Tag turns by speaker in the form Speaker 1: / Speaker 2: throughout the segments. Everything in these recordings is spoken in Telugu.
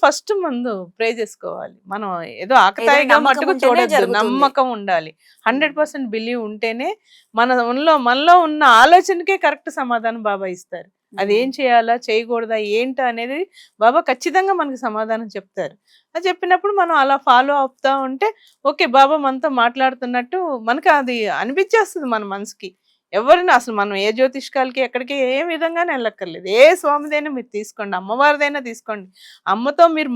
Speaker 1: ఫస్ట్ ముందు ప్రే చేసుకోవాలి. మనం ఏదో ఆకతాయిగా మట్టుకు చూడొద్దు. నమ్మకం ఉండాలి. 100% బిలీవ్ ఉంటేనే మనలో ఉన్న ఆలోచనకే కరెక్ట్ సమాధానం బాబా ఇస్తారు. అది ఏం చేయాలా, చేయకూడదా, ఏంటా అనేది బాబా ఖచ్చితంగా మనకి సమాధానం చెప్తారు. అది చెప్పినప్పుడు మనం అలా ఫాలో అవుతా ఉంటే ఓకే, బాబా మనతో మాట్లాడుతున్నట్టు మనకి అది అనిపించేస్తుంది మన మనసుకి. ఎవరైనా అసలు మనం ఏ జ్యోతిష్కాలకి ఎక్కడికి ఏ విధంగానే వెళ్ళక్కర్లేదు. ఏ స్వామిదైనా మీరు తీసుకోండి, అమ్మవారిదైనా తీసుకోండి. అమ్మతో మీరు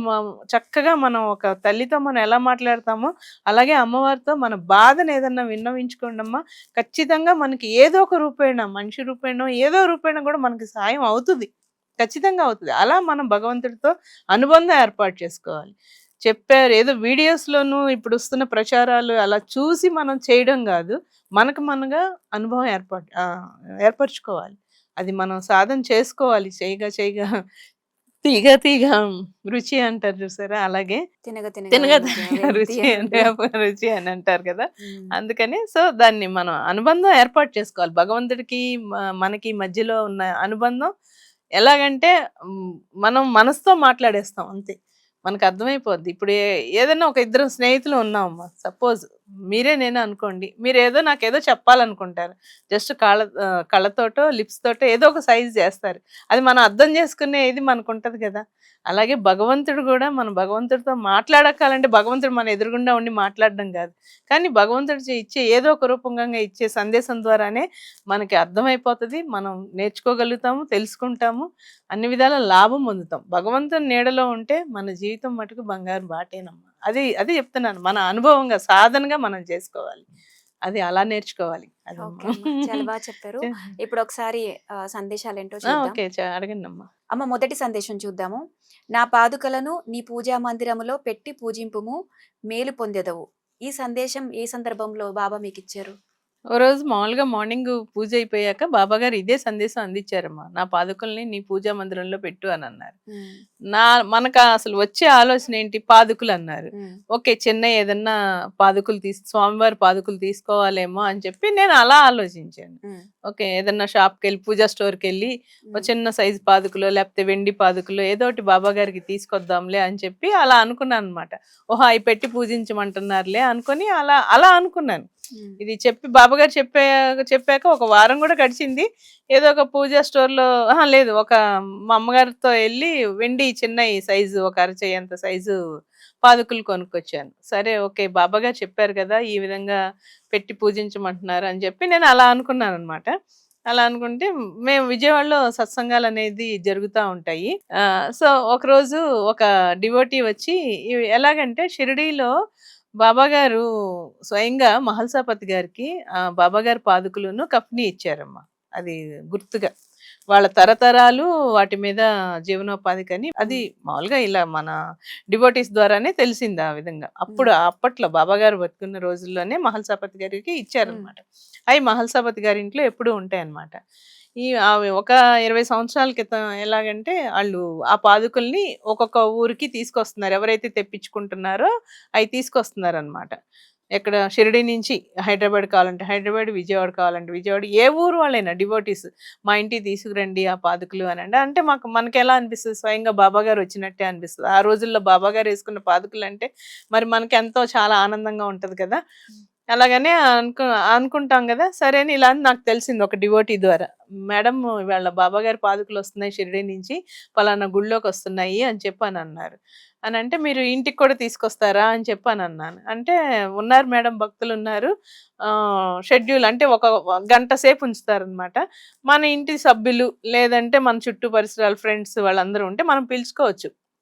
Speaker 1: చక్కగా మనం ఒక తల్లితో మనం ఎలా మాట్లాడతామో అలాగే అమ్మవారితో మన బాధను ఏదన్నా విన్నవించుకోండి అమ్మా. ఖచ్చితంగా మనకి ఏదో ఒక రూపేణ, మనిషి రూపేణో ఏదో రూపేణ కూడా మనకి సాయం అవుతుంది. ఖచ్చితంగా అవుతుంది. అలా మనం భగవంతుడితో అనుబంధం ఏర్పాటు చేసుకోవాలి. చెప్పారు ఏదో వీడియోస్‌లోనూ ఇప్పుడు వస్తున్న ప్రచారాలు అలా చూసి మనం చేయడం గాదు. మనకు మనగా అనుభవం ఏర్పరుచుకోవాలి. అది మనం సాధన చేసుకోవాలి. చేయగా చేయగా తీగ తీగ రుచి అంటారు చూసారా? అలాగే
Speaker 2: తినగ
Speaker 1: తినగా
Speaker 2: తినగ
Speaker 1: రుచి అంటే రుచి అని అంటారు కదా! అందుకని దాన్ని మనం అనుబంధం ఏర్పాటు చేసుకోవాలి. భగవంతుడికి మనకి మధ్యలో ఉన్న అనుబంధం ఎలాగంటే మనం మనసుతో మాట్లాడేస్తాం అంతే. మనకు అర్థమైపోద్ది. ఇప్పుడు ఏదైనా ఒక ఇద్దరం స్నేహితులు ఉన్నామమ్మా. సపోజ్ మీరే నేను అనుకోండి. మీరేదో నాకేదో చెప్పాలనుకుంటారు. జస్ట్ కళ్ళతోటో, లిప్స్ తోటో ఏదో ఒక సైజ్ చేస్తారు. అది మనం అర్థం చేసుకునే ఇది మనకుంటది కదా! అలాగే భగవంతుడు కూడా మనం భగవంతుడితో మాట్లాడకాలంటే భగవంతుడు మన ఎదురుగుండా ఉండి మాట్లాడడం కాదు. కానీ భగవంతుడు ఇచ్చే ఏదో ఒక రూపంగా ఇచ్చే సందేశం ద్వారానే మనకి అర్థమైపోతది. మనం నేర్చుకోగలుగుతాము, తెలుసుకుంటాము. అన్ని విధాల లాభం పొందుతాం. భగవంతుని నీడలో ఉంటే మన జీవితం మటుకు బంగారు బాటేనమ్మా. అది చెప్తున్నాను. మన అనుభవంగా, సాధనగా మనం చేసుకోవాలి. అది అలా నేర్చుకోవాలి.
Speaker 2: చాలా బాగా చెప్పారు. ఇప్పుడు ఒకసారి సందేశాలేంటో చూద్దాం.
Speaker 1: ఓకే, అడగండమ్మా.
Speaker 2: అమ్మ మొదటి సందేశం చూద్దాము. నా పాదుకలను నీ పూజా మందిరములో పెట్టి పూజింపుము, మేలు పొందెదవు. ఈ సందేశం ఏ సందర్భంలో బాబా మీకు ఇచ్చారు?
Speaker 1: ఓ రోజు మామూలుగా మార్నింగ్ పూజ అయిపోయాక బాబాగారు ఇదే సందేశం అందించారమ్మా. నా పాదుకల్ని నీ పూజా మందిరంలో పెట్టు అని అన్నారు. మనకు అసలు వచ్చే ఆలోచన ఏంటి, పాదుకులు అన్నారు. ఓకే, చిన్న ఏదన్నా పాదుకులు స్వామివారి పాదుకులు తీసుకోవాలేమో అని చెప్పి నేను అలా ఆలోచించాను. ఓకే, ఏదన్నా షాప్కి వెళ్ళి పూజా స్టోర్కి వెళ్ళి ఒక చిన్న సైజు పాదుకులు లేకపోతే వెండి పాదుకులు ఏదో ఒకటి బాబా గారికి తీసుకొద్దాంలే అని చెప్పి అలా అనుకున్నాను అనమాట. ఓహో, అవి పెట్టి పూజించమంటున్నారులే అనుకుని అలా అనుకున్నాను. ఇది చెప్పి బాబాగారు చెప్పాక ఒక వారం కూడా గడిచింది. ఏదో ఒక పూజా స్టోర్లో లేదు, ఒక మా అమ్మగారితో వెళ్ళి వెండి చిన్న సైజు ఒక అరచేయంత సైజు పాదుకులు కొనుక్కొచ్చాను. సరే ఓకే, బాబాగారు చెప్పారు కదా ఈ విధంగా పెట్టి పూజించమంటున్నారు అని చెప్పి నేను అలా అనుకున్నాను అనమాట. అలా అనుకుంటే మేము విజయవాడలో సత్సంగాలు అనేది జరుగుతూ ఉంటాయి. సో ఒకరోజు ఒక డివోటీ వచ్చి ఎలాగంటే షిరిడీలో బాబాగారు స్వయంగా మహల్సాపతి గారికి బాబాగారి పాదుకులను కఫ్నీ ఇచ్చారమ్మా. అది గుర్తుగా వాళ్ళ తరతరాలు వాటి మీద జీవనోపాధికని అది మామూలుగా ఇలా మన డివోటీస్ ద్వారానే తెలిసింది ఆ విధంగా. అప్పట్లో బాబాగారు బతుకున్న రోజుల్లోనే మహల్సాపతి గారికి ఇచ్చారనమాట. అవి మహల్సాపతి గారి ఇంట్లో ఎప్పుడూ ఉంటాయి అన్నమాట. ఒక 20 సంవత్సరాల క్రితం ఎలాగంటే వాళ్ళు ఆ పాదుకుల్ని ఒక్కొక్క ఊరికి తీసుకొస్తున్నారు. ఎవరైతే తెప్పించుకుంటున్నారో అవి తీసుకొస్తున్నారు అనమాట. ఎక్కడ షిరిడి నుంచి హైదరాబాద్ కావాలంటే హైదరాబాద్, విజయవాడ కావాలంటే విజయవాడ, ఏ ఊరు వాళ్ళైనా డివోటీస్ మా ఇంటికి తీసుకురండి ఆ పాదుకులు అని అంటే మనకి ఎలా అనిపిస్తుంది, స్వయంగా బాబాగారు వచ్చినట్టే అనిపిస్తుంది. ఆ రోజుల్లో బాబాగారు వేసుకున్న పాదుకులు అంటే మరి మనకి ఎంతో చాలా ఆనందంగా ఉంటది కదా. అలాగనే అనుకుంటాం కదా. సరే అని ఇలా నాకు తెలిసింది ఒక డివోటీ ద్వారా, మేడం ఇవాళ బాబాగారి పాదుకులు వస్తున్నాయి షిరిడి నుంచి, పలానా గుళ్ళోకి వస్తున్నాయి అని చెప్పని అన్నారు. అని అంటే మీరు ఇంటికి కూడా తీసుకొస్తారా అని చెప్పని అన్నాను. అంటే ఉన్నారు మేడం, భక్తులు ఉన్నారు, షెడ్యూల్ అంటే ఒక గంట సేపు ఉంచుతారనమాట. మన ఇంటి సభ్యులు లేదంటే మన చుట్టూ పరిసరాలు ఫ్రెండ్స్ వాళ్ళందరూ ఉంటే మనం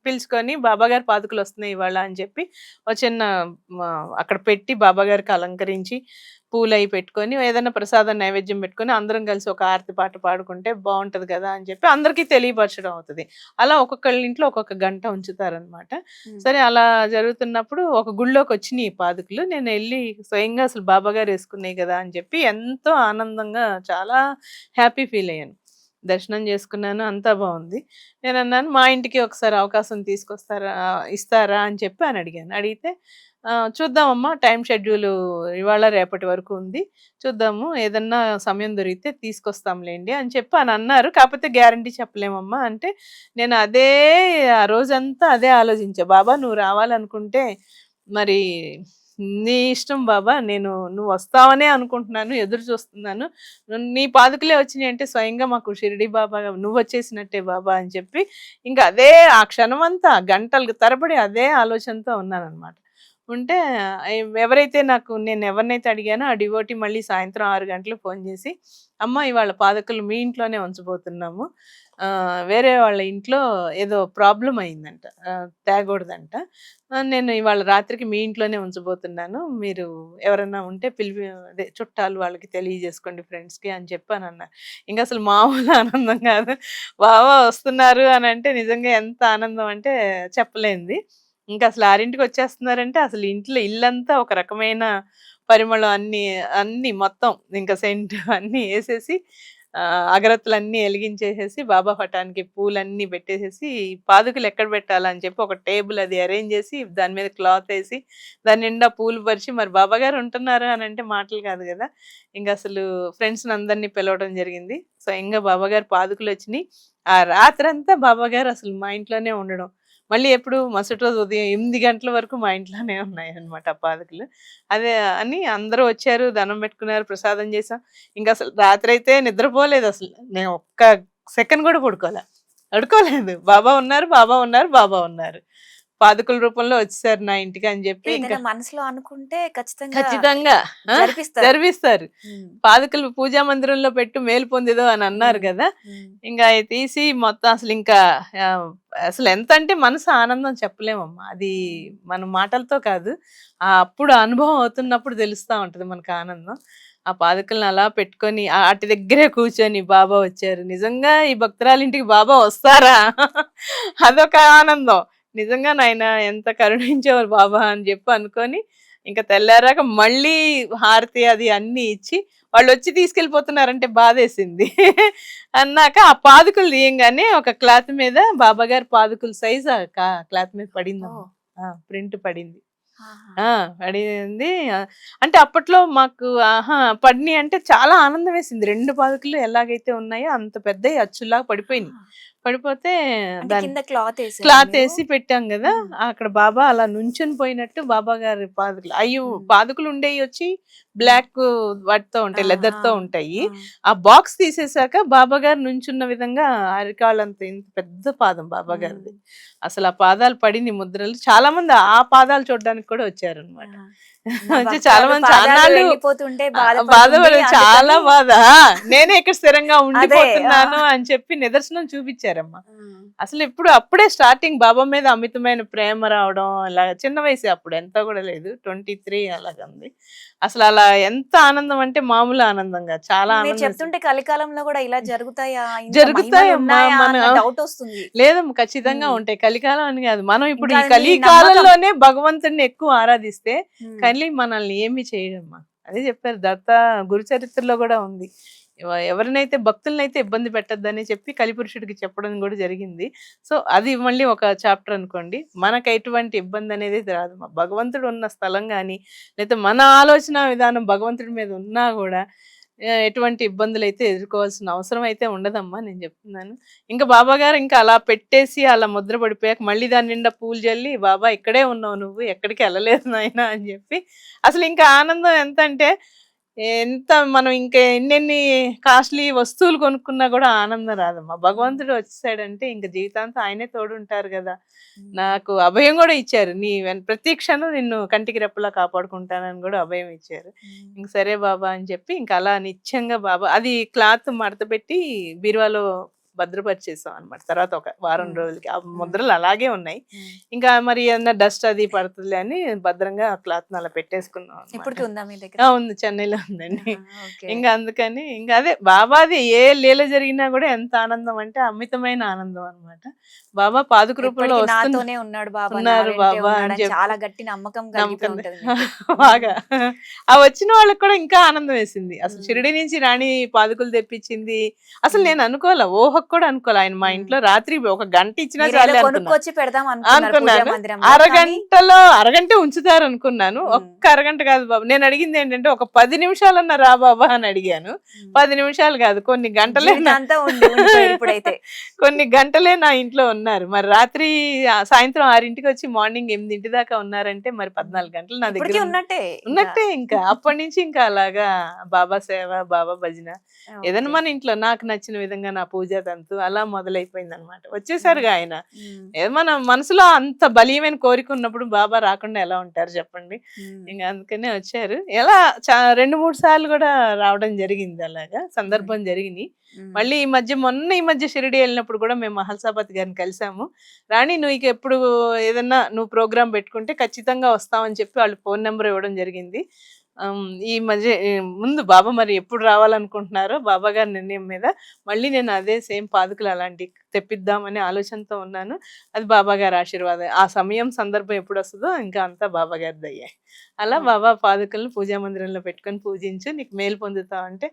Speaker 1: పిలుచుకొని బాబాగారి పాదుకులు వస్తున్నాయి ఇవాళ అని చెప్పి ఒక చిన్న అక్కడ పెట్టి బాబాగారికి అలంకరించి పూలు అవి పెట్టుకొని ఏదైనా ప్రసాదం నైవేద్యం పెట్టుకొని అందరం కలిసి ఒక ఆరతి పాట పాడుకుంటే బాగుంటది కదా అని చెప్పి అందరికీ తెలియపరచడం అవుతుంది. అలా ఒక్కొక్కళ్ళ ఇంట్లో ఒక్కొక్క గంట ఉంచుతారనమాట. సరే అలా జరుగుతున్నప్పుడు ఒక గుళ్ళోకి వచ్చినాయి పాదుకులు. నేను వెళ్ళి స్వయంగా అసలు బాబాగారు వేసుకున్నాయి కదా అని చెప్పి ఎంతో ఆనందంగా చాలా హ్యాపీ ఫీల్ అయ్యాను. దర్శనం చేసుకున్నాను. అంతా బాగుంది. నేను అన్నాను, మా ఇంటికి ఒకసారి అవకాశం తీసుకొస్తారా, ఇస్తారా అని చెప్పి అని అడిగాను. అడిగితే చూద్దామమ్మా, టైం షెడ్యూల్ ఇవాళ రేపటి వరకు ఉంది, చూద్దాము, ఏదన్నా సమయం దొరికితే తీసుకొస్తాంలేండి అని చెప్పి అని అన్నారు. కాకపోతే గ్యారంటీ చెప్పలేమమ్మా అంటే, నేను ఆ రోజంతా అదే ఆలోచించా. బాబా నువ్వు రావాలనుకుంటే మరి నీ ఇష్టం బాబా, నువ్వు వస్తావనే అనుకుంటున్నాను, ఎదురు చూస్తున్నాను, నీ పాదుకులే వచ్చినాయి అంటే స్వయంగా మాకు షిరిడి బాబా నువ్వు వచ్చేసినట్టే బాబా అని చెప్పి, ఇంకా అదే ఆ క్షణం అంతా గంటలు తరబడి అదే ఆలోచనతో ఉన్నానన్నమాట. ఉంటే ఎవరైతే నేను ఎవరినైతే అడిగానో ఆ డివోటీ మళ్ళీ సాయంత్రం 6 గంటలకు ఫోన్ చేసి, అమ్మ ఇవాళ పాదుకలు మీ ఇంట్లోనే ఉంచబోతున్నాము, వేరే వాళ్ళ ఇంట్లో ఏదో ప్రాబ్లం అయిందంట, తేకూడదంట, నేను ఇవాళ రాత్రికి మీ ఇంట్లోనే ఉంచబోతున్నాను, మీరు ఎవరన్నా ఉంటే అదే చుట్టాలు వాళ్ళకి తెలియజేసుకోండి, ఫ్రెండ్స్కి అని చెప్పాను అన్న. ఇంకా అసలు మామూలు ఆనందం కాదు. బాబా వస్తున్నారు అని అంటే నిజంగా ఎంత ఆనందం అంటే చెప్పలేంది. ఇంకా అసలు 6ంటికి వచ్చేస్తున్నారంటే అసలు ఇల్లంతా ఒక రకమైన పరిమళం, అన్ని అన్ని మొత్తం ఇంకా సెంట్ అన్ని వేసేసి, అగరత్తులన్నీ వెలిగించేసేసి, బాబా పటానికి పూలన్నీ పెట్టేసేసి, పాదుకలు ఎక్కడ పెట్టాలని చెప్పి ఒక టేబుల్ అది అరేంజ్ చేసి, దాని మీద క్లాత్ వేసి, దాని నిండా పూలు పరిచి, మరి బాబా గారు ఉంటున్నారు అని అంటే మాటలు కాదు కదా, ఇంకా అసలు ఫ్రెండ్స్ అందరినీ పిలవడం జరిగింది. సో ఇంకా బాబా గారు పాదుకలు వచ్చినాయి. ఆ రాత్రంతా బాబా గారు అసలు మా ఇంట్లోనే ఉండడం, మళ్ళీ ఎప్పుడు మరుసటి రోజు ఉదయం 8 గంటల వరకు మా ఇంట్లోనే ఉన్నాయి అనమాట ఆ పాదుకలు. అదే అని అందరూ వచ్చారు, దండం పెట్టుకున్నారు, ప్రసాదం చేసాం. ఇంకా అసలు రాత్రి అయితే నిద్రపోలేదు అసలు. నేను ఒక్క సెకండ్ కూడా పడుకోలేదు. బాబా ఉన్నారు, బాబా ఉన్నారు, బాబా ఉన్నారు, పాదుకల రూపంలో వచ్చేసారు నా ఇంటికి అని చెప్పి ఇంకా
Speaker 2: ఏదైనా మనసులో అనుకుంటే ఖచ్చితంగా
Speaker 1: ఖచ్చితంగా
Speaker 2: జరిపిస్తారు.
Speaker 1: జరిపిస్తారు. పాదుకలు పూజా మందిరంలో పెట్టు మేలు పొందేదో అని అన్నారు కదా, ఇంకా అవి తీసి మొత్తం అసలు ఇంకా అసలు ఎంత అంటే మనసు ఆనందం చెప్పలేమమ్మా. అది మన మాటలతో కాదు, అప్పుడు అనుభవం అవుతున్నప్పుడు తెలుస్తా ఉంటది మనకు ఆనందం. ఆ పాదుకలను అలా పెట్టుకొని అటు దగ్గరే కూర్చొని బాబా వచ్చారు, నిజంగా ఈ భక్తురాలింటికి బాబా వస్తారా అదొక ఆనందం. నిజంగా నాయన ఎంత కరుణించేవారు బాబా అని చెప్పి అనుకొని, ఇంకా తెల్లారాక మళ్ళీ హారతి అది అన్ని ఇచ్చి వాళ్ళు వచ్చి తీసుకెళ్ళిపోతున్నారంటే బాధేసింది. అన్నాక ఆ పాదుకులు తీయంగానే ఒక క్లాత్ మీద బాబా గారి పాదుకుల సైజ్ క్లాత్ మీద పడిందమ్మా. ప్రింట్ పడింది. పడింది. అంటే అప్పట్లో మాకు పడినాయి అంటే చాలా ఆనందం వేసింది. 2 పాదుకలు ఎలాగైతే ఉన్నాయో అంత పెద్దవి అచ్చులాగా పడిపోయినాయి. పడిపోతే దాన్ని క్లాత్ వేసి పెట్టాం కదా, అక్కడ బాబా అలా నుంచుని పోయినట్టు బాబా గారి పాదుకలు పాదుకలు ఉండేవి వచ్చి బ్లాక్ వాటితో ఉంటాయి, లెదర్ తో ఉంటాయి. ఆ బాక్స్ తీసేసాక బాబా గారు నుంచున్న విధంగా అరికాళ్ళంత ఇంత పెద్ద పాదం బాబా గారిది. అసలు ఆ పాదాలు పడింది ముద్రలు. చాలా మంది ఆ పాదాలు చూడడానికి కూడా వచ్చారు అనమాట. చాలా మంది బాధపడి చాలా బాధ, నేనే ఇక్కడ స్థిరంగా ఉండిపోతున్నాను అని చెప్పి నిదర్శనం చూపించారమ్మా. అసలు అప్పుడే స్టార్టింగ్ బాబా మీద అమితమైన ప్రేమ రావడం, అలా చిన్న వయసు, అప్పుడు ఎంత కూడా లేదు, 23 అలాగా ఉంది. అసలు అలా ఎంత ఆనందం అంటే మామూలు ఆనందంగా చాలా ఆనందం.
Speaker 2: చెప్తుంటే కలికాలంలో కూడా ఇలా జరుగుతాయా, డౌట్ వస్తుంది.
Speaker 1: లేదమ్మా, ఖచ్చితంగా ఉంటాయి. కలికాలం అని కాదు, మనం ఇప్పుడు ఈ కలికాలంలోనే భగవంతుడిని ఎక్కువ ఆరాధిస్తే కలి మనల్ని ఏమి చేయడమ్మా. అదే చెప్పారు దత్త గురు చరిత్రలో కూడా ఉంది, ఎవరినైతే భక్తులనైతే ఇబ్బంది పెట్టద్దని చెప్పి కలిపురుషుడికి చెప్పడం కూడా జరిగింది. సో అది మళ్ళీ ఒక చాప్టర్ అనుకోండి. మనకు ఎటువంటి ఇబ్బంది అనేది రాదు. భగవంతుడు ఉన్న స్థలం కానీ, లేకపోతే మన ఆలోచన విధానం భగవంతుడి మీద ఉన్నా కూడా ఎటువంటి ఇబ్బందులు అయితే ఎదుర్కోవాల్సిన అవసరం అయితే ఉండదమ్మా, నేను చెప్తున్నాను. ఇంకా బాబా గారు ఇంకా అలా పెట్టేసి అలా ముద్ర పడిపోయాక మళ్ళీ దాని నిండా పూలు జల్లి, బాబా ఇక్కడే ఉన్నావు నువ్వు, ఎక్కడికి వెళ్ళలేదు నాయన అని చెప్పి, అసలు ఇంకా ఆనందం ఎంత అంటే, ఎంత మనం ఇంకా ఎన్నెన్ని కాస్ట్లీ వస్తువులు కొనుక్కున్నా కూడా ఆనందం రాదమ్మా. భగవంతుడు వచ్చేసాడంటే ఇంకా జీవితాంతం ఆయనే తోడుంటారు కదా. నాకు అభయం కూడా ఇచ్చారు, ప్రతి క్షణం నిన్ను కంటికి రెప్పలా కాపాడుకుంటానని కూడా అభయం ఇచ్చారు. ఇంక సరే బాబా అని చెప్పి ఇంకా అలా నిత్యంగా బాబా అది క్లాత్ మడత పెట్టి బీరువాలో భద్రపరిచేసాం అనమాట. తర్వాత ఒక వారం రోజులకి ఆ ముద్రలు అలాగే ఉన్నాయి. ఇంకా మరి ఏదన్నా డస్ట్ అది పడుతుంది అని భద్రంగా క్లాత్ అలా పెట్టేసుకున్నాం. ఉంది, చెన్నైలో ఉందండి. ఇంకా అందుకని ఇంకా అదే బాబాది ఏ లీల జరిగినా కూడా ఎంత ఆనందం అంటే అమితమైన ఆనందం అనమాట. బాబా పాదుక రూపంలో
Speaker 2: ఎప్పటికీ
Speaker 1: వస్తున్న
Speaker 2: నాతోనే ఉన్నాడు బాబా, నా
Speaker 1: ఉన్నారు
Speaker 2: వెంటే
Speaker 1: బాబా అని
Speaker 2: ఉన్నాడని
Speaker 1: చెప్పి
Speaker 2: చాలా గట్టి నమ్మకం కలిగిపోయి
Speaker 1: నమ్మకం
Speaker 2: ఉంటది మీకు.
Speaker 1: బాగా.
Speaker 2: హ్మ్.
Speaker 1: ఆ వచ్చిన వాళ్ళకి కూడా ఇంకా ఆనందం వేసింది. అసలు
Speaker 2: హ్మ్.
Speaker 1: షిరిడి నుంచి రాణి పాదుకులు తెప్పించింది. అసలు
Speaker 2: హ్మ్.
Speaker 1: నేను అనుకోలే. ఊహకు కూడా అనుకోలే. ఆయన మా
Speaker 2: హ్మ్.
Speaker 1: ఇంట్లో రాత్రి ఒక గంట ఇచ్చినా
Speaker 2: మీరేదో
Speaker 1: చాలే అనుకున్నా.
Speaker 2: కొనుక్కొచ్చి పెడదాం అనుకున్నారు పూజా
Speaker 1: అనుకున్నాను.
Speaker 2: మందిరంలో. కానీ
Speaker 1: అరగంటే ఉంచుతారనుకున్నాను.
Speaker 2: హ్మ్.
Speaker 1: ఒక్క అరగంట కాదు బాబు. నేను అడిగింది ఏంటంటే ఒక 10 నిమిషాలన్నా రా బాబా అని అడిగాను.
Speaker 2: హ్మ్.
Speaker 1: 10 నిమిషాలు కాదు కొన్ని గంటలే
Speaker 2: జీవితాంతం ఉండిపోయారు ఇప్పుడైతే.
Speaker 1: కొన్ని గంటలే నా ఇంట్లో ఉన్నారు. మరి రాత్రి సాయంత్రం 6కి వచ్చి మార్నింగ్ 8 దాకా ఉన్నారంటే మరి
Speaker 2: హ్మ్.
Speaker 1: 14 గంటలు నా దగ్గర
Speaker 2: ఇప్పటికి ఉన్నట్టే ఇంకా.
Speaker 1: ఉన్నట్టే ఇంకా. అప్పటి నుంచి ఇంకా అలాగా బాబా సేవ, బాబా భజన ఏదైనా
Speaker 2: ఓకే.
Speaker 1: మన ఇంట్లో నాకు నచ్చిన విధంగా నా పూజా తంతు అలా మొదలైపోయిందనమాట.
Speaker 2: హ్మ్.
Speaker 1: వచ్చేసారుగా ఆయన.
Speaker 2: హ్మ్.
Speaker 1: మన మనసులో అంత బలీయమైన కోరిక ఉన్నప్పుడు బాబా రాకుండా ఎలా ఉంటారు చెప్పండి.
Speaker 2: హ్మ్.
Speaker 1: ఇంక అందుకనే వచ్చారు. ఎలా 2, 3 సార్లు గూడా రావడం జరిగింది అలాగా.
Speaker 2: హ్మ్.
Speaker 1: సందర్భం జరిగినియి.
Speaker 2: హ్మ్.
Speaker 1: మళ్ళీ మొన్న ఈ మధ్య షిరిడి ఎళ్ళినప్పుడు గూడా మేము మహల్సాపతి గారిని కలిసాము. రాణి నువ్వు ఇక ఎప్పుడు ఏదన్నా నువ్వు ప్రోగ్రామ్ పెట్టుకుంటే ఖచ్చితంగా వస్తామని చెప్పి వాళ్ళు ఫోను నంబర్ ఇవ్వడం జరిగింది. ఈ మధ్య ముందు బాబా మరి ఎప్పుడు రావాలనుకుంటున్నారో బాబా గారి నిర్ణయం మీద మళ్ళీ నేను అదే సేమ్ పాదుకలు అలాంటివి తెప్పిద్దామనే ఆలోచనతో ఉన్నాను. అది బాబా గారి ఆశీర్వాదం. ఆ సమయం, సందర్భం ఎప్పుడొస్తదో ఇంకా అంతా బాబా గారి దయే. అలా
Speaker 2: ఓకే.
Speaker 1: బాబా పాదుకలను పూజా మందిరంలో పెట్టుకొని పూజించు నీకు మేలు పొందుతావంటే